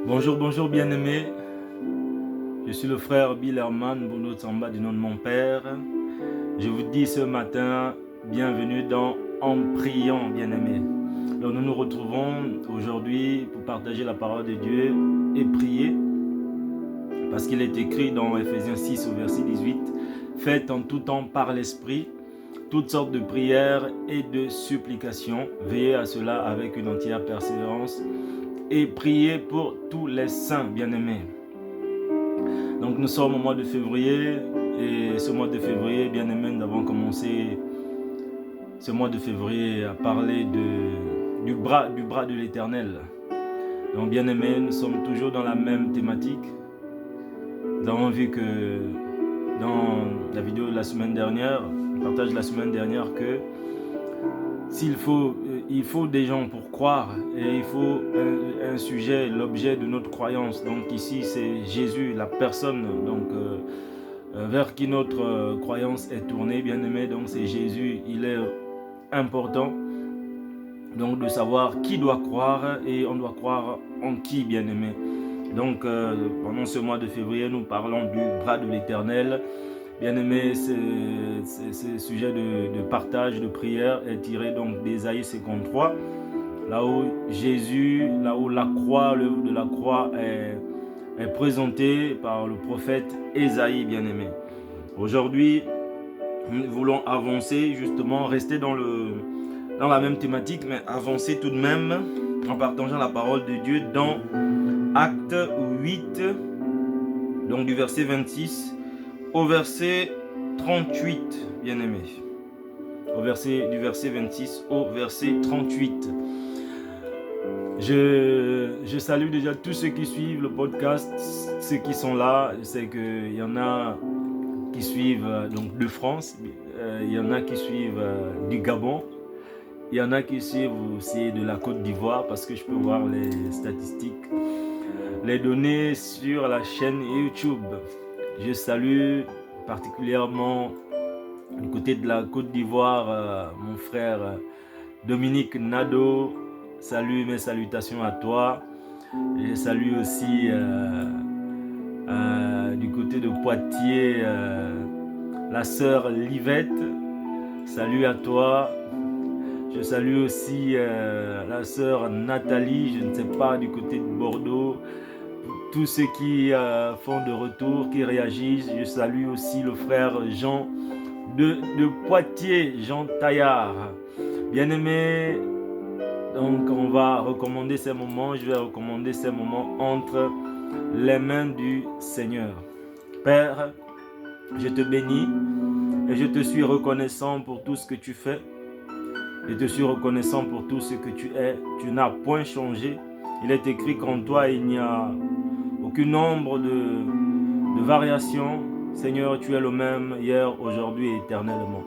Bonjour, bonjour bien-aimés. Je suis le frère Bill Herman Bono Tsamba du nom de mon père. Je vous dis ce matin, bienvenue dans En priant, bien-aimés. Donc nous nous retrouvons aujourd'hui pour partager la parole de Dieu et prier. Parce qu'il est écrit dans Ephésiens 6 au verset 18, « Faites en tout temps par l'Esprit toutes sortes de prières et de supplications. Veillez à cela avec une entière persévérance et priez pour tous les saints bien-aimés. » Donc nous sommes au mois de février et ce mois de février, bien-aimés, nous avons commencé ce mois de février à parler du bras de l'Éternel. Donc bien-aimés, nous sommes toujours dans la même thématique. Nous avons vu que dans la vidéo de la semaine dernière, le partage de la semaine dernière, que il faut des gens pour croire et il faut un sujet, l'objet de notre croyance. Donc ici c'est Jésus, la personne vers qui notre croyance est tournée, bien aimé. Donc c'est Jésus, il est important donc de savoir qui doit croire et on doit croire en qui, bien aimé. Donc pendant ce mois de février nous parlons du bras de l'Éternel. Bien aimé, ce sujet de partage, de prière est tiré donc d'Ésaïe 53, là où Jésus, là où la croix, l'œuvre de la croix est présentée par le prophète Ésaïe, bien aimé. Aujourd'hui, nous voulons avancer, justement, rester dans la même thématique, mais avancer tout de même en partageant la parole de Dieu dans Acte 8, donc du verset 26 au verset 38, bien-aimé. Du verset 26 au verset 38. Je salue déjà tous ceux qui suivent le podcast, ceux qui sont là. Je sais qu'il y en a qui suivent donc de France, il y en a qui suivent du Gabon, il y en a qui suivent aussi de la Côte d'Ivoire, parce que je peux voir les statistiques, les données sur la chaîne YouTube. Je salue particulièrement du côté de la Côte d'Ivoire mon frère Dominique Nadeau. Salut, mes salutations à toi. Et je salue aussi du côté de Poitiers la sœur Livette. Salut à toi. Je salue aussi la sœur Nathalie, je ne sais pas, du côté de Bordeaux. Tous ceux qui font de retour, qui réagissent. Je salue aussi le frère Jean de Poitiers, Jean Taillard. Bien-aimé, donc on va recommander ces moments, je vais recommander ces moments entre les mains du Seigneur. Père, je te bénis et je te suis reconnaissant pour tout ce que tu fais. Je te suis reconnaissant pour tout ce que tu es. Tu n'as point changé. Il est écrit qu'en toi il n'y a aucune ombre de variation. Seigneur, tu es le même hier, aujourd'hui et éternellement.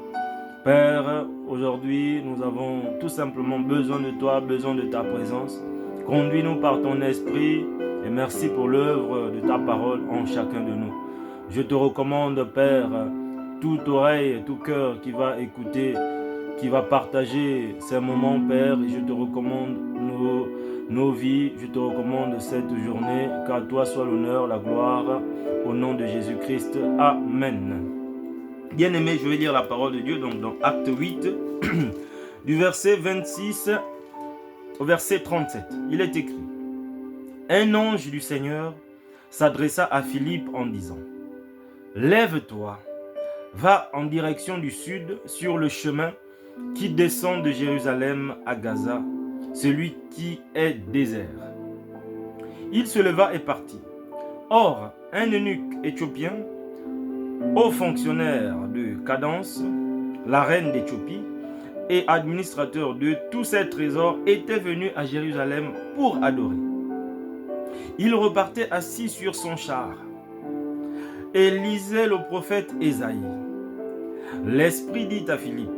Père, aujourd'hui, nous avons tout simplement besoin de toi, besoin de ta présence. Conduis-nous par ton esprit et merci pour l'œuvre de ta parole en chacun de nous. Je te recommande, Père, toute oreille et tout cœur qui va écouter, qui va partager ces moments, Père. Et je te recommande nos vies, je te recommande cette journée, qu'à toi soit l'honneur, la gloire, au nom de Jésus-Christ. Amen. Bien-aimé, je vais lire la parole de Dieu donc dans Acte 8, du verset 26 au verset 37. Il est écrit: Un ange du Seigneur s'adressa à Philippe en disant: Lève-toi, va en direction du sud sur le chemin qui descend de Jérusalem à Gaza, celui qui est désert. Il se leva et partit. Or, un eunuque éthiopien, haut fonctionnaire de Cadence, la reine d'Éthiopie, et administrateur de tous ses trésors, était venu à Jérusalem pour adorer. Il repartait assis sur son char et lisait le prophète Ésaïe. L'Esprit dit à Philippe: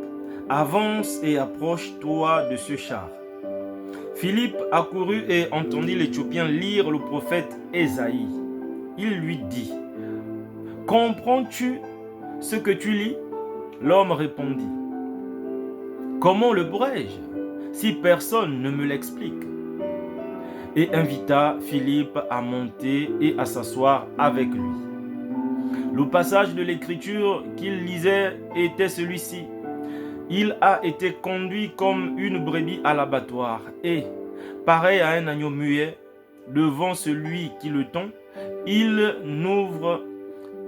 Avance et approche-toi de ce char. Philippe accourut et entendit l'Éthiopien lire le prophète Ésaïe. Il lui dit: Comprends-tu ce que tu lis? L'homme répondit: Comment le pourrais-je si personne ne me l'explique? et invita Philippe à monter et à s'asseoir avec lui. Le passage de l'Écriture qu'il lisait était celui-ci. Il a été conduit comme une brebis à l'abattoir et, pareil à un agneau muet, devant celui qui le tond, il n'ouvre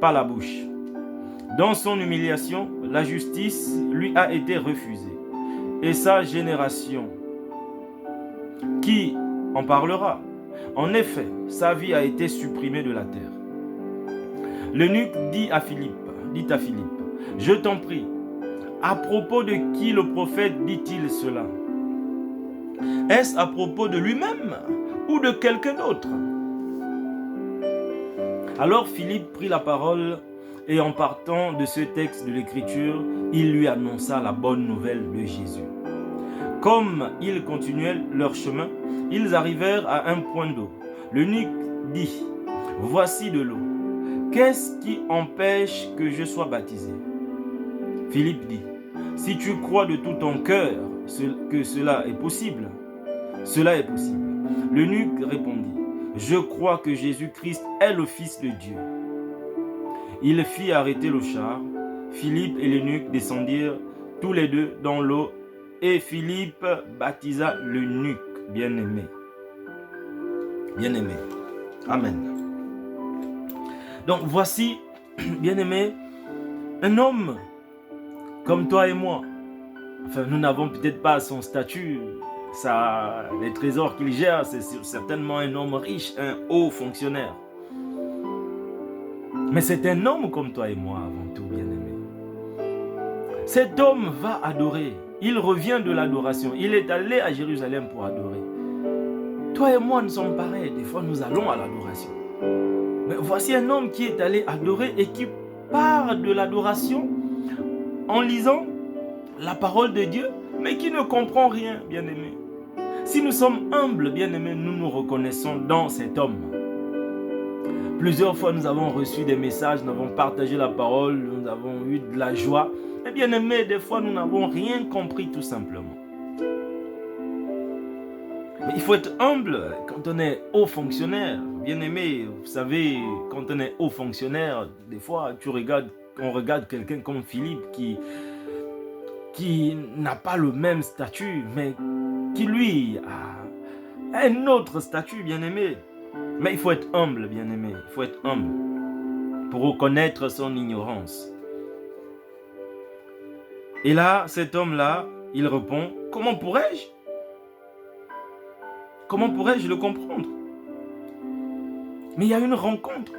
pas la bouche. Dans son humiliation, la justice lui a été refusée. Et sa génération, qui en parlera? En effet, sa vie a été supprimée de la terre. L'eunuque dit à Philippe, je t'en prie, à propos de qui le prophète dit-il cela? Est-ce à propos de lui-même ou de quelqu'un d'autre? Alors Philippe prit la parole et en partant de ce texte de l'Écriture, il lui annonça la bonne nouvelle de Jésus. Comme ils continuaient leur chemin, ils arrivèrent à un point d'eau. L'eunuque dit, voici de l'eau. Qu'est-ce qui empêche que je sois baptisé? Philippe dit, si tu crois de tout ton cœur que cela est possible, cela est possible. L'eunuque répondit, je crois que Jésus-Christ est le Fils de Dieu. Il fit arrêter le char. Philippe et l'eunuque descendirent tous les deux dans l'eau et Philippe baptisa l'eunuque bien-aimé. Bien-aimé. Amen. Donc voici, bien-aimé, un homme comme toi et moi. Enfin, nous n'avons peut-être pas son statut, les trésors qu'il gère, c'est certainement un homme riche, un haut fonctionnaire. Mais c'est un homme comme toi et moi avant tout, bien-aimé. Cet homme va adorer. Il revient de l'adoration. Il est allé à Jérusalem pour adorer. Toi et moi, nous sommes pareils. Des fois, nous allons à l'adoration. Mais voici un homme qui est allé adorer et qui part de l'adoration en lisant la parole de Dieu, mais qui ne comprend rien, bien-aimé. Si nous sommes humbles, bien-aimés, nous nous reconnaissons dans cet homme. Plusieurs fois, nous avons reçu des messages, nous avons partagé la parole, nous avons eu de la joie. Mais bien-aimés, des fois, nous n'avons rien compris tout simplement. Mais il faut être humble quand on est haut fonctionnaire. Bien-aimé, vous savez, quand on est haut fonctionnaire, des fois, on regarde quelqu'un comme Philippe qui n'a pas le même statut, mais qui lui a un autre statut, bien-aimé. Mais il faut être humble, bien-aimé. Il faut être humble pour reconnaître son ignorance. Et là, cet homme-là, il répond, comment pourrais-je le comprendre? Mais il y a une rencontre.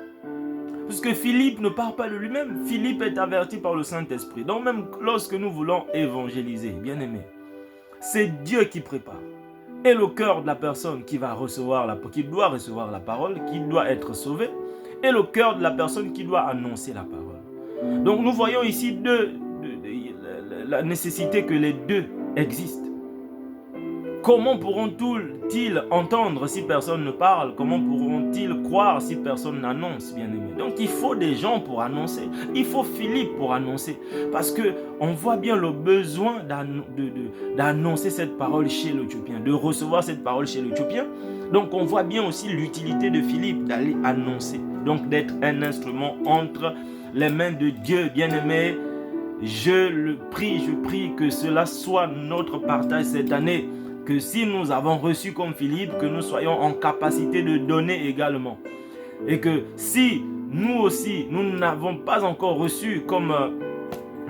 Parce que Philippe ne parle pas de lui-même. Philippe est averti par le Saint-Esprit. Donc même lorsque nous voulons évangéliser, bien-aimé, c'est Dieu qui prépare. Et le cœur de la personne qui doit recevoir la parole, qui doit être sauvée, et le cœur de la personne qui doit annoncer la parole. Donc nous voyons ici la nécessité que les deux existent. Comment pourront-ils entendre si personne ne parle? Comment pourront-ils croire si personne n'annonce, bien-aimé? Donc il faut des gens pour annoncer. Il faut Philippe pour annoncer. Parce qu'on voit bien le besoin d'annoncer cette parole chez l'Éthiopien, de recevoir cette parole chez l'Éthiopien. Donc on voit bien aussi l'utilité de Philippe d'aller annoncer. Donc d'être un instrument entre les mains de Dieu, bien-aimé. Je prie que cela soit notre partage cette année. Que si nous avons reçu comme Philippe, que nous soyons en capacité de donner également. Et que si nous aussi, nous n'avons pas encore reçu comme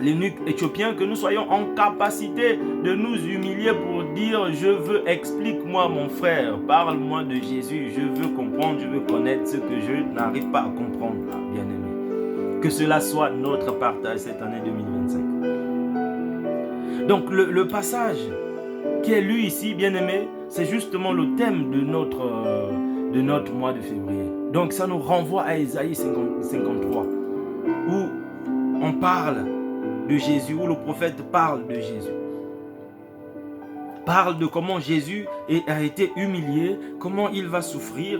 l'eunuque éthiopien, que nous soyons en capacité de nous humilier pour dire, je veux, explique-moi mon frère, parle-moi de Jésus, je veux comprendre, je veux connaître ce que je n'arrive pas à comprendre, bien-aimé. Que cela soit notre partage cette année 2025. Donc le passage qui est lu ici, bien-aimé, c'est justement le thème de notre mois de février. Donc ça nous renvoie à Ésaïe 53, où on parle de Jésus, où le prophète parle de Jésus. Parle de comment Jésus a été humilié, comment il va souffrir,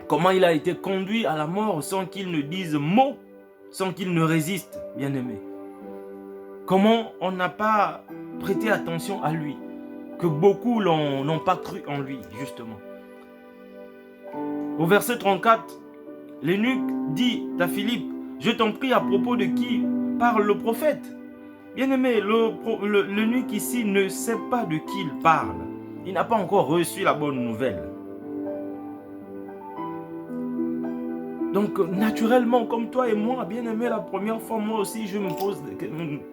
comment il a été conduit à la mort sans qu'il ne dise mot, sans qu'il ne résiste, bien-aimé. Comment on n'a pas prêté attention à lui, que beaucoup n'ont pas cru en lui, justement. Au verset 34, l'eunuque dit à Philippe, je t'en prie, à propos de qui parle le prophète? Bien-aimé, l'eunuque ici ne sait pas de qui il parle. Il n'a pas encore reçu la bonne nouvelle. Donc, naturellement, comme toi et moi, bien-aimé, la première fois, moi aussi, je me pose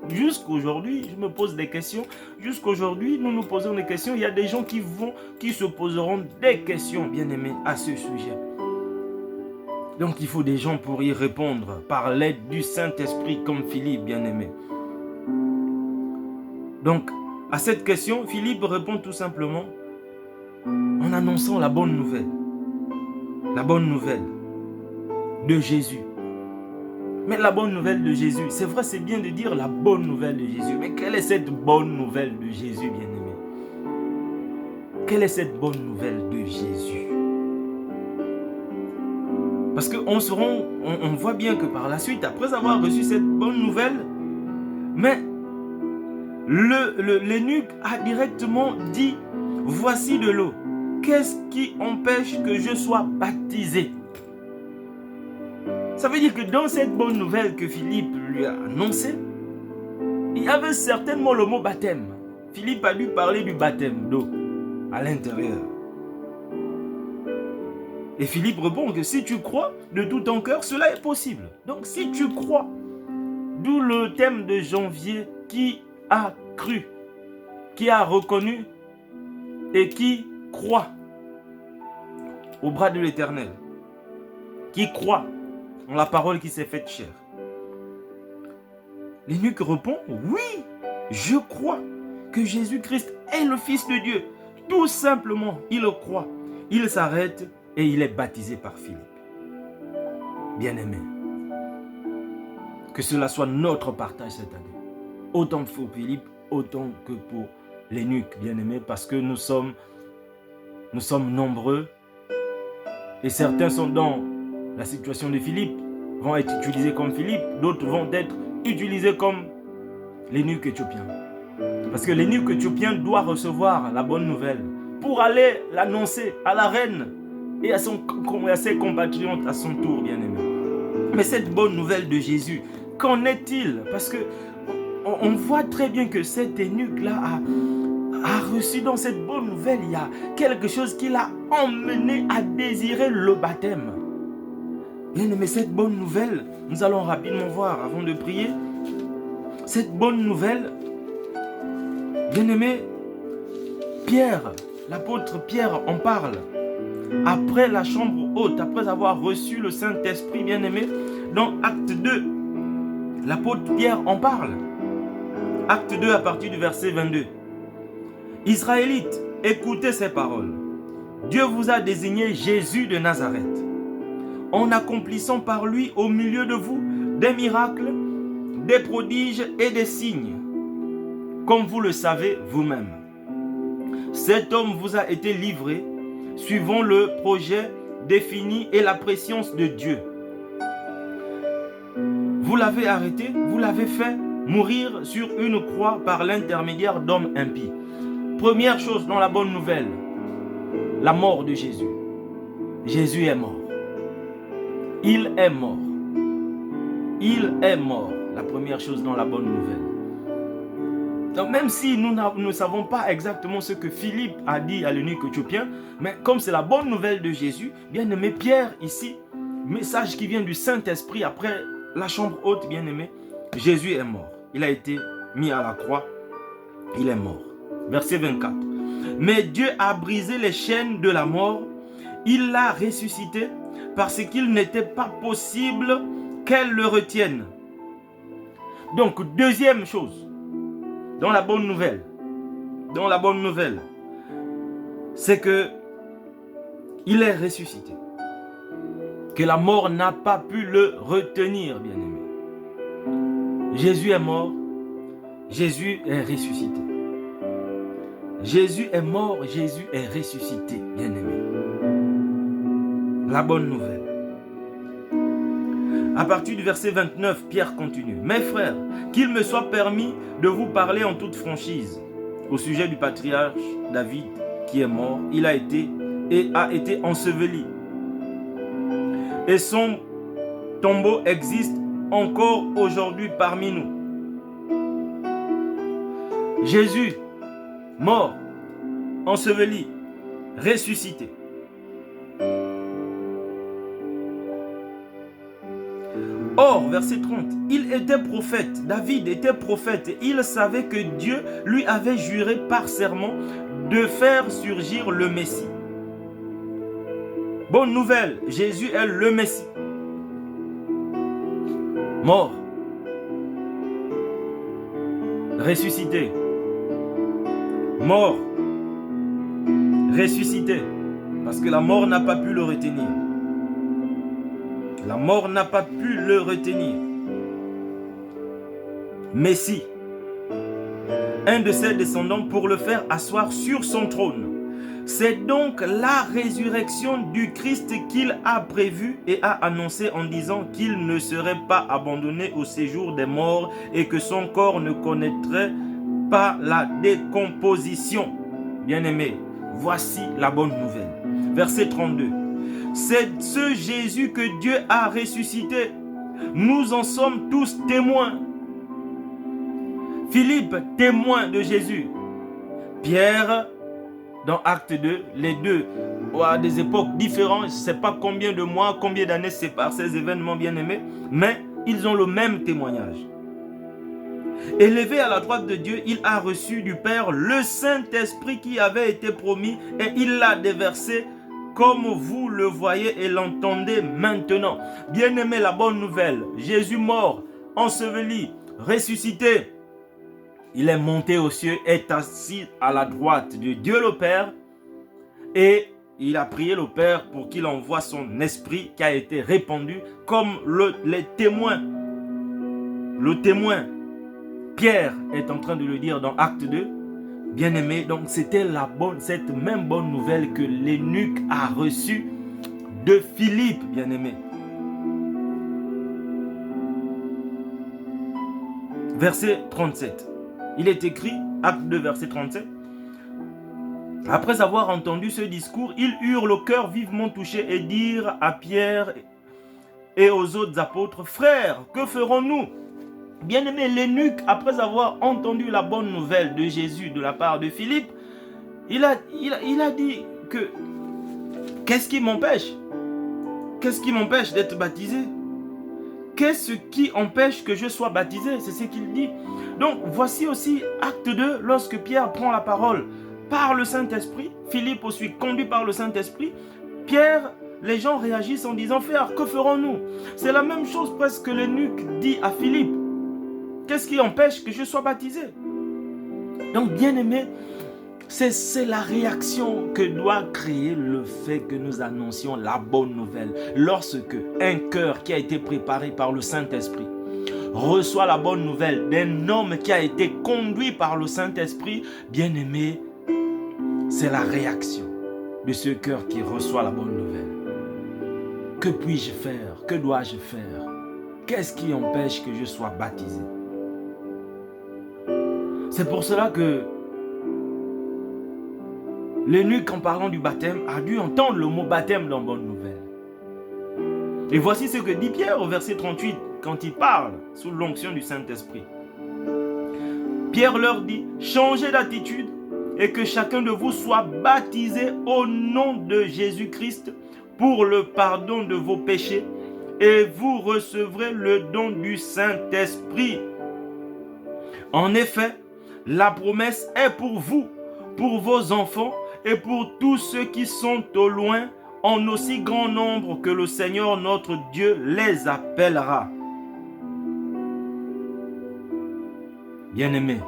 jusqu'aujourd'hui, je me pose des questions. Jusqu'aujourd'hui, nous nous posons des questions. Il y a des gens qui se poseront des questions, bien-aimé, à ce sujet. Donc, il faut des gens pour y répondre par l'aide du Saint-Esprit, comme Philippe, bien-aimé. Donc, à cette question, Philippe répond tout simplement en annonçant la bonne nouvelle. La bonne nouvelle de Jésus. Mais la bonne nouvelle de Jésus, c'est vrai, c'est bien de dire la bonne nouvelle de Jésus. Mais quelle est cette bonne nouvelle de Jésus, bien-aimé? Quelle est cette bonne nouvelle de Jésus? Parce qu'on voit bien que par la suite, après avoir reçu cette bonne nouvelle, mais l'eunuque a directement dit, voici de l'eau. Qu'est-ce qui empêche que je sois baptisé? Ça veut dire que dans cette bonne nouvelle que Philippe lui a annoncée, il y avait certainement le mot baptême. Philippe a dû parler du baptême d'eau à l'intérieur. Et Philippe répond que si tu crois de tout ton cœur, cela est possible. Donc si tu crois, d'où le thème de janvier, qui a cru, qui a reconnu et qui croit au bras de l'Éternel, qui croit en la parole qui s'est faite chair. L'eunuque répond, oui, je crois que Jésus-Christ est le Fils de Dieu. Tout simplement, il le croit. Il s'arrête et il est baptisé par Philippe. Bien-aimé, que cela soit notre partage cette année. Autant pour Philippe, autant que pour l'eunuque, bien-aimé, parce que nous sommes nombreux et certains sont dans la situation de Philippe, vont être utilisés comme Philippe, d'autres vont être utilisés comme l'eunuque éthiopien. Parce que l'eunuque éthiopien doit recevoir la bonne nouvelle pour aller l'annoncer à la reine et à ses compatriotes à son tour, bien-aimé. Mais cette bonne nouvelle de Jésus, qu'en est-il? Parce que on voit très bien que cet eunuque-là a reçu dans cette bonne nouvelle, il y a quelque chose qui l'a emmené à désirer le baptême. Bien-aimé, cette bonne nouvelle, nous allons rapidement voir avant de prier. Cette bonne nouvelle, bien-aimé, Pierre, l'apôtre Pierre en parle. Après la chambre haute, après avoir reçu le Saint-Esprit, bien-aimé, dans Acte 2, l'apôtre Pierre en parle. Acte 2 à partir du verset 22. Israélites, écoutez ces paroles. Dieu vous a désigné Jésus de Nazareth, en accomplissant par lui au milieu de vous des miracles, des prodiges et des signes, comme vous le savez vous-même. Cet homme vous a été livré suivant le projet défini et la préscience de Dieu. Vous l'avez arrêté, vous l'avez fait mourir sur une croix par l'intermédiaire d'hommes impies. Première chose dans la bonne nouvelle, la mort de Jésus. Jésus est mort. Il est mort. Il est mort. La première chose dans la bonne nouvelle. Donc même si nous ne savons pas exactement ce que Philippe a dit à l'eunuque éthiopien, mais comme c'est la bonne nouvelle de Jésus, bien aimé Pierre ici, message qui vient du Saint-Esprit après la chambre haute, bien aimé, Jésus est mort. Il a été mis à la croix. Il est mort. Verset 24. Mais Dieu a brisé les chaînes de la mort. Il l'a ressuscité parce qu'il n'était pas possible qu'elle le retienne. Donc, deuxième chose, dans la bonne nouvelle, c'est que il est ressuscité. Que la mort n'a pas pu le retenir, bien-aimé. Jésus est mort, Jésus est ressuscité. Jésus est mort, Jésus est ressuscité, bien-aimé. La bonne nouvelle. À partir du verset 29, Pierre continue. Mes frères, qu'il me soit permis de vous parler en toute franchise au sujet du patriarche David qui est mort. Il a été enseveli. et son tombeau existe encore aujourd'hui parmi nous. Jésus, mort, enseveli, ressuscité. Or, verset 30, il était prophète, David était prophète, et il savait que Dieu lui avait juré par serment de faire surgir le Messie. Bonne nouvelle, Jésus est le Messie. Mort, ressuscité, mort, ressuscité, parce que la mort n'a pas pu le retenir. La mort n'a pas pu le retenir. Messie, un de ses descendants pour le faire asseoir sur son trône. C'est donc la résurrection du Christ qu'il a prévue et a annoncé en disant qu'il ne serait pas abandonné au séjour des morts et que son corps ne connaîtrait pas la décomposition. Bien-aimés, voici la bonne nouvelle. Verset 32. C'est ce Jésus que Dieu a ressuscité. Nous en sommes tous témoins. Philippe, témoin de Jésus. Pierre, dans Acte 2, les deux, à des époques différentes, je ne sais pas combien de mois, combien d'années séparent ces événements bien-aimés, mais ils ont le même témoignage. Élevé à la droite de Dieu, il a reçu du Père le Saint-Esprit qui avait été promis et il l'a déversé comme vous le voyez et l'entendez maintenant. Bien-aimé, la bonne nouvelle, Jésus mort, enseveli, ressuscité, il est monté aux cieux, est assis à la droite de Dieu le Père et il a prié le Père pour qu'il envoie son esprit qui a été répandu comme les témoins. Le témoin, Pierre est en train de le dire dans Acte 2. Bien-aimé, donc c'était cette même bonne nouvelle que l'eunuque a reçue de Philippe, bien-aimé. Verset 37. Il est écrit, Acte 2, verset 37. Après avoir entendu ce discours, ils eurent le cœur vivement touché et dirent à Pierre et aux autres apôtres, frères, que ferons-nous? Bien-aimé, l'eunuque, après avoir entendu la bonne nouvelle de Jésus de la part de Philippe, il a dit que qu'est-ce qui m'empêche? Qu'est-ce qui m'empêche d'être baptisé? Qu'est-ce qui empêche que je sois baptisé? C'est ce qu'il dit. Donc, voici aussi Acte 2, lorsque Pierre prend la parole par le Saint-Esprit, Philippe aussi conduit par le Saint-Esprit, Pierre, les gens réagissent en disant, frère, que ferons-nous? C'est la même chose presque que l'eunuque dit à Philippe. Qu'est-ce qui empêche que je sois baptisé? Donc, bien-aimé, c'est la réaction que doit créer le fait que nous annoncions la bonne nouvelle. Lorsque un cœur qui a été préparé par le Saint-Esprit reçoit la bonne nouvelle d'un homme qui a été conduit par le Saint-Esprit, bien-aimé, c'est la réaction de ce cœur qui reçoit la bonne nouvelle. Que puis-je faire? Que dois-je faire? Qu'est-ce qui empêche que je sois baptisé? C'est pour cela que l'eunuque, en parlant du baptême, a dû entendre le mot baptême dans Bonne Nouvelle. Et voici ce que dit Pierre au verset 38, quand il parle sous l'onction du Saint-Esprit. Pierre leur dit, changez d'attitude et que chacun de vous soit baptisé au nom de Jésus-Christ pour le pardon de vos péchés et vous recevrez le don du Saint-Esprit. En effet, la promesse est pour vous, pour vos enfants et pour tous ceux qui sont au loin, en aussi grand nombre que le Seigneur notre Dieu les appellera. Bien-aimés,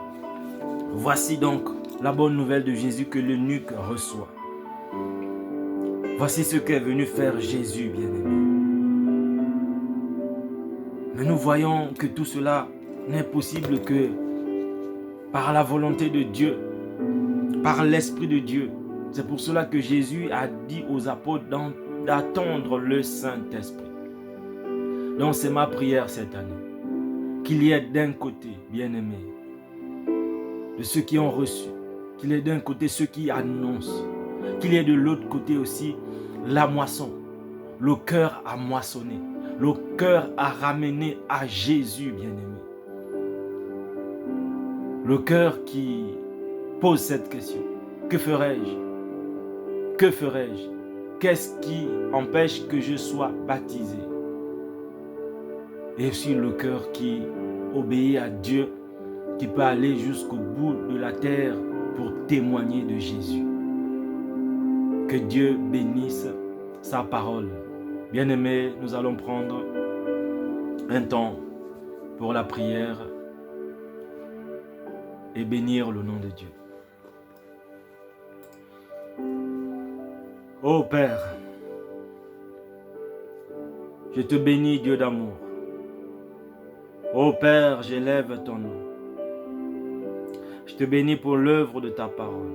voici donc la bonne nouvelle de Jésus que l'eunuque reçoit. Voici ce qu'est venu faire Jésus, bien-aimé. Mais nous voyons que tout cela n'est possible que par la volonté de Dieu, par l'Esprit de Dieu. C'est pour cela que Jésus a dit aux apôtres d'attendre le Saint-Esprit. Donc c'est ma prière cette année, qu'il y ait d'un côté, bien-aimés, de ceux qui ont reçu, qu'il y ait d'un côté ceux qui annoncent, qu'il y ait de l'autre côté aussi la moisson. le cœur à moissonner, le cœur à ramener à Jésus, bien-aimé. Le cœur qui pose cette question. Que ferai-je? Que ferai-je? Qu'est-ce qui empêche que je sois baptisé? Et aussi le cœur qui obéit à Dieu, qui peut aller jusqu'au bout de la terre pour témoigner de Jésus. Que Dieu bénisse sa parole. Bien-aimés, nous allons prendre un temps pour la prière et bénir le nom de Dieu. Ô Père, je te bénis, Dieu d'amour. Ô Père, j'élève ton nom. Je te bénis pour l'œuvre de ta parole.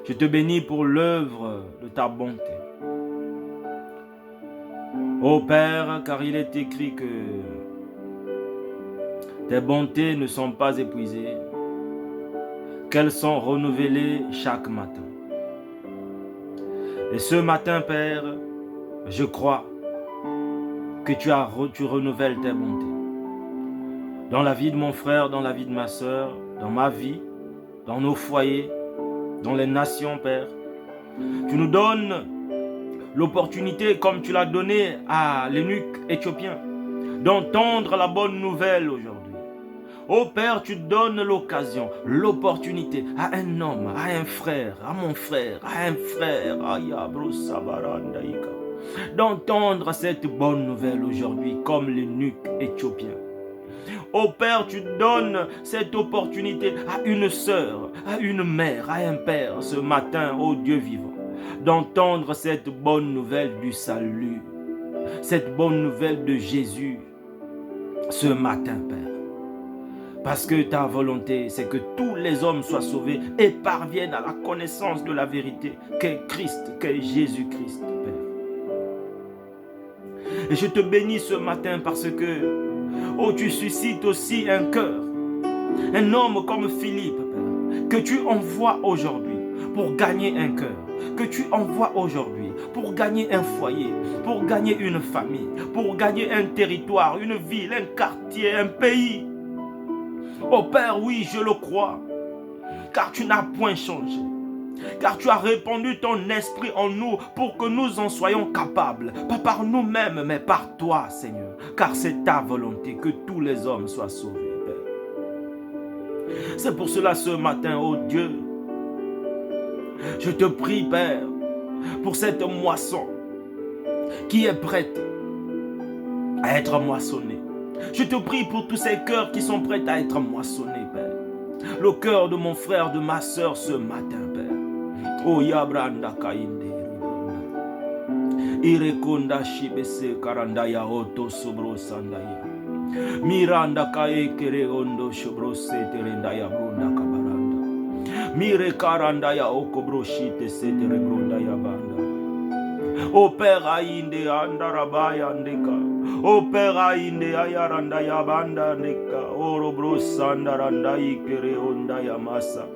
Je te bénis pour l'œuvre de ta bonté. Ô Père, car il est écrit que tes bontés ne sont pas épuisées, qu'elles sont renouvelées chaque matin. Et ce matin, Père, je crois que tu renouvelles tes bontés. Dans la vie de mon frère, dans la vie de ma soeur, dans ma vie, dans nos foyers, dans les nations, Père. Tu nous donnes l'opportunité, comme tu l'as donné à l'eunuque éthiopien, d'entendre la bonne nouvelle aujourd'hui. Ô Père, tu donnes l'occasion, l'opportunité à un homme, à un frère, à mon frère, d'entendre cette bonne nouvelle aujourd'hui, comme l'eunuque éthiopien. Ô Père, tu donnes cette opportunité à une sœur, à une mère, à un père ce matin, ô Dieu vivant, d'entendre cette bonne nouvelle du salut, cette bonne nouvelle de Jésus ce matin, Père. Parce que ta volonté, c'est que tous les hommes soient sauvés et parviennent à la connaissance de la vérité qu'est Christ, qu'est Jésus-Christ, Père. Et je te bénis ce matin parce que tu suscites aussi un cœur, un homme comme Philippe, Père, que tu envoies aujourd'hui pour gagner un cœur, que tu envoies aujourd'hui pour gagner un foyer, pour gagner une famille, pour gagner un territoire, une ville, un quartier, un pays. Oh Père, oui, je le crois, car tu n'as point changé. Car tu as répandu ton esprit en nous pour que nous en soyons capables. Pas par nous-mêmes, mais par toi, Seigneur. Car c'est ta volonté que tous les hommes soient sauvés, Père. C'est pour cela ce matin, oh Dieu, je te prie, Père, pour cette moisson qui est prête à être moissonnée. Je te prie pour tous ces cœurs qui sont prêts à être moissonnés, Père. Le cœur de mon frère, de ma soeur ce matin, Père. Oh Yabranda Kainde Irekunda Shibese Karandaya Oto Sobro Sandaya Miranda Kaekere Ondo Shobro Seterendaya Brunda Kabaranda Mire Karandaya Okobro Shite Seterebrundaya Banda. Oh Père Aïnde Andarabaya Ndeka. Oh Père Aïnde Ayarandaya Banda Ndeka. Oh Robro Sandaranda Ikere Ondaya Masa.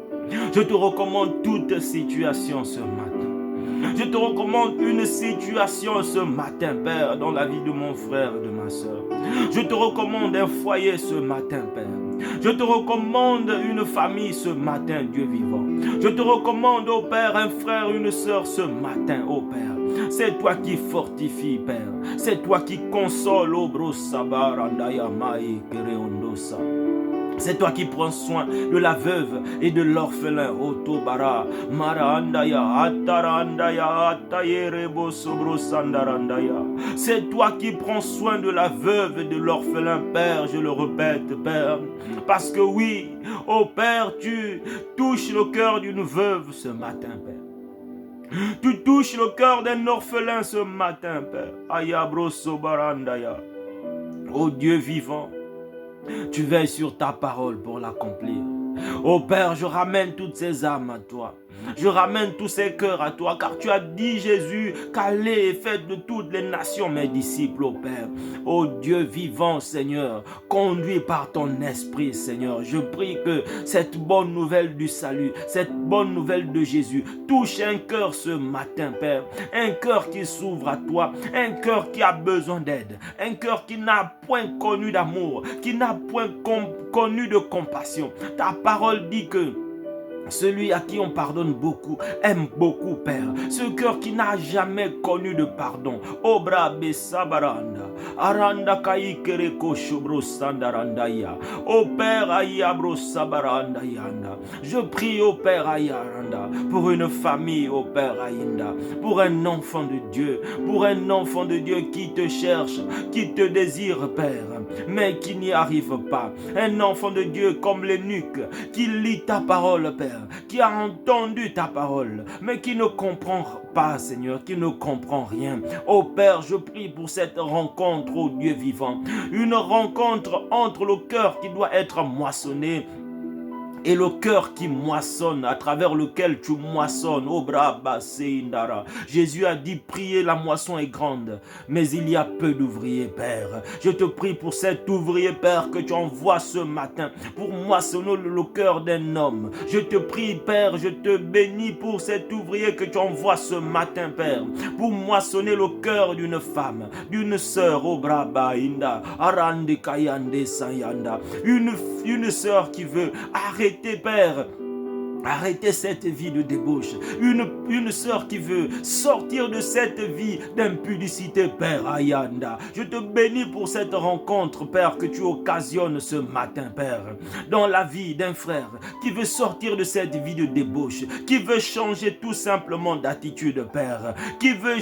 Je te recommande toute situation ce matin. Je te recommande une situation ce matin, Père, dans la vie de mon frère et de ma soeur. Je te recommande un foyer ce matin, Père. Je te recommande une famille ce matin, Dieu vivant. Je te recommande, ô Père, un frère, une soeur ce matin, ô Père. C'est toi qui fortifie, Père. C'est toi qui console, ô Bro Sabar Andaya Mai Kereondosa. C'est toi qui prends soin de la veuve et de l'orphelin. Otobara, Marandaya, Atarandaya, Atayerebo Sobro Sandarandaya. C'est toi qui prends soin de la veuve et de l'orphelin, Père. Je le répète, Père. Parce que oui, oh Père, tu touches le cœur d'une veuve ce matin, Père. Tu touches le cœur d'un orphelin ce matin, Père. Ayabro Sobarandaya. Oh Dieu vivant. Tu veilles sur ta parole pour l'accomplir. Oh Père, je ramène toutes ces âmes à toi. Je ramène tous ces cœurs à toi, car tu as dit, Jésus, qu'allez et faites de toutes les nations mes disciples, ô Père. Ô Dieu vivant, Seigneur, conduit par ton esprit, Seigneur. Je prie que cette bonne nouvelle du salut, cette bonne nouvelle de Jésus, touche un cœur ce matin, Père. Un cœur qui s'ouvre à toi, un cœur qui a besoin d'aide, un cœur qui n'a point connu d'amour, qui n'a point connu de compassion. Ta parole dit que celui à qui on pardonne beaucoup aime beaucoup, Père. Ce cœur qui n'a jamais connu de pardon. Obra besabaranda. Aranda kaikere koshobro sandarandaya. O Père ayabro sabaranda yanda. Je prie au Père ayaranda pour une famille, au Père ayinda, pour un enfant de Dieu, qui te cherche, qui te désire, Père, mais qui n'y arrive pas. Un enfant de Dieu comme l'eunuque qui lit ta parole, Père, qui a entendu ta parole, mais qui ne comprend pas, Seigneur, qui ne comprend rien. Oh Père, je prie pour cette rencontre, oh Dieu vivant, une rencontre entre le cœur qui doit être moissonné et le cœur qui moissonne, à travers lequel tu moissonnes. Jésus a dit, priez, la moisson est grande, mais il y a peu d'ouvriers, Père. Je te prie pour cet ouvrier, Père, que tu envoies ce matin pour moissonner le cœur d'un homme. Je te prie, Père, je te bénis pour cet ouvrier que tu envoies ce matin, Père, pour moissonner le cœur d'une femme, d'une sœur, une sœur qui veut arrêter, Père, arrêtez cette vie de débauche. Une sœur qui veut sortir de cette vie d'impudicité, Père Ayanda. Je te bénis pour cette rencontre, Père, que tu occasionnes ce matin, Père, dans la vie d'un frère qui veut sortir de cette vie de débauche, qui veut changer tout simplement d'attitude, Père, qui veut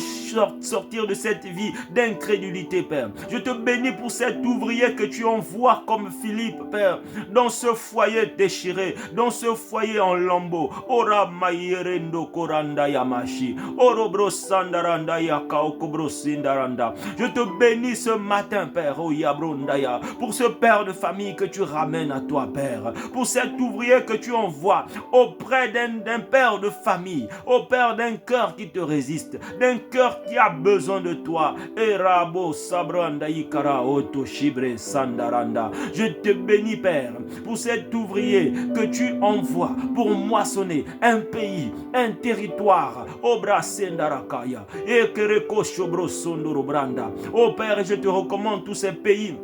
sortir de cette vie d'incrédulité, Père. Je te bénis pour cet ouvrier que tu envoies comme Philippe, Père, dans ce foyer déchiré, dans ce foyer en lambeau. Ora mayerendo koranda yamashi. Orobro sandaranda yakaokobro sindaranda. Je te bénis ce matin, Père, o yabrondaya, pour ce père de famille que tu ramènes à toi, Père, pour cet ouvrier que tu envoies auprès d'un père de famille, au père d'un cœur qui te résiste, d'un cœur qui a besoin de toi. Erabo sabranda ikara oto shibre sandaranda. Je te bénis, Père, pour cet ouvrier que tu envoies pour moissonner un pays, un territoire. Obra sendarakaya. Ekereko shobro sondoro branda. Oh Père, je te recommande tous ces pays.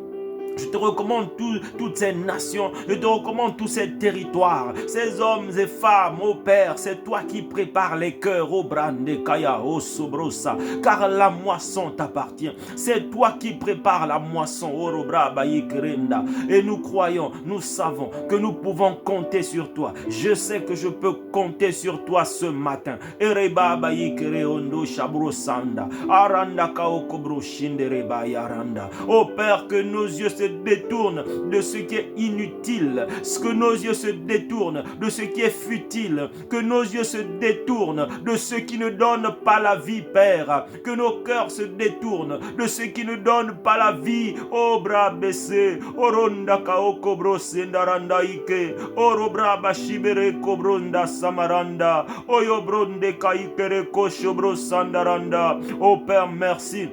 Je te recommande toutes ces nations, je te recommande tous ces territoires, ces hommes et femmes, ô Père, c'est toi qui prépares les cœurs, ô Brande Kaya, ô Sobrosa, car la moisson t'appartient. C'est toi qui prépares la moisson, ô Robra Bayikrenda. Et nous croyons, nous savons que nous pouvons compter sur toi. Je sais que je peux compter sur toi ce matin. Ereba Bayikreondo Shabrosanda, Aranda Kaokobro Shindere Bayaranda. Ô Père, que nos yeux se détournent de ce qui est inutile, que nos yeux se détournent de ce qui est futile, que nos yeux se détournent de ce qui ne donne pas la vie, Père, que nos cœurs se détournent de ce qui ne donne pas la vie. Oh bras baissé, oronda kaokobro sendaranda ike, orobra bashibere kobronda samaranda, oyobronde kaikere koshobro sandaranda. Oh Père, merci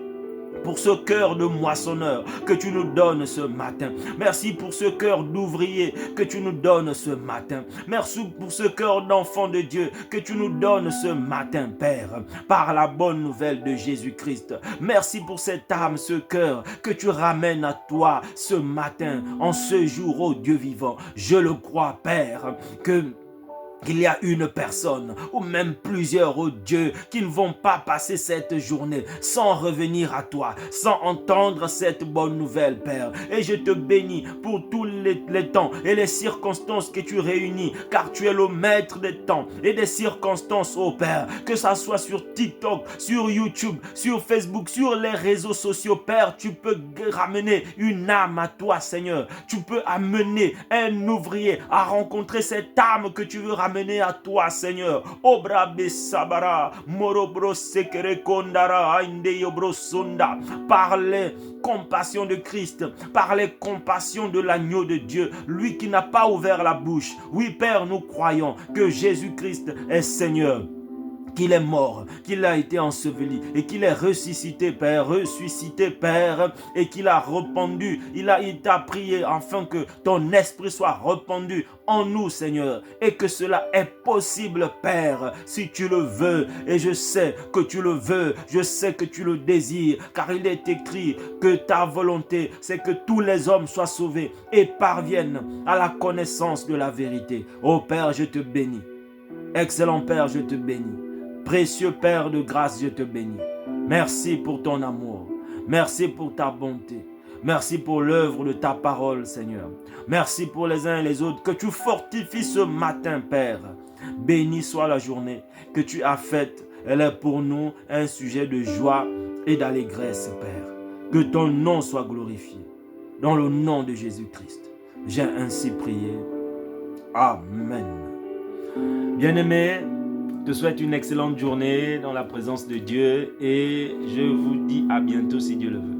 pour ce cœur de moissonneur que tu nous donnes ce matin. Merci pour ce cœur d'ouvrier que tu nous donnes ce matin. Merci pour ce cœur d'enfant de Dieu que tu nous donnes ce matin, Père, par la bonne nouvelle de Jésus-Christ. Merci pour cette âme, ce cœur que tu ramènes à toi ce matin, en ce jour, ô Dieu vivant. Je le crois, Père, qu'il y a une personne ou même plusieurs, oh Dieu, qui ne vont pas passer cette journée sans revenir à toi, sans entendre cette bonne nouvelle, Père. Et je te bénis pour tous les temps et les circonstances que tu réunis, car tu es le maître des temps et des circonstances, oh Père, que ça soit sur TikTok, sur YouTube, sur Facebook, sur les réseaux sociaux, Père, tu peux ramener une âme à toi, Seigneur. Tu peux amener un ouvrier à rencontrer cette âme que tu veux ramener ramener à toi, Seigneur. Obrabe sabara, morobro sekere kondara, indeyobro sonda. Par les compassions de Christ, par les compassions de l'agneau de Dieu, lui qui n'a pas ouvert la bouche. Oui, Père, nous croyons que Jésus-Christ est Seigneur, qu'il est mort, qu'il a été enseveli et qu'il est ressuscité, Père, et qu'il a répandu, il t'a prié afin que ton esprit soit répandu en nous, Seigneur, et que cela est possible, Père, si tu le veux, et je sais que tu le veux, je sais que tu le désires, car il est écrit que ta volonté, c'est que tous les hommes soient sauvés et parviennent à la connaissance de la vérité. Oh Père, je te bénis. Excellent Père, je te bénis. Précieux Père de grâce, je te bénis. Merci pour ton amour. Merci pour ta bonté. Merci pour l'œuvre de ta parole, Seigneur. Merci pour les uns et les autres que tu fortifies ce matin, Père. Béni soit la journée que tu as faite. Elle est pour nous un sujet de joie et d'allégresse, Père. Que ton nom soit glorifié. Dans le nom de Jésus-Christ, j'ai ainsi prié. Amen. Bien-aimés, je te souhaite une excellente journée dans la présence de Dieu et je vous dis à bientôt si Dieu le veut.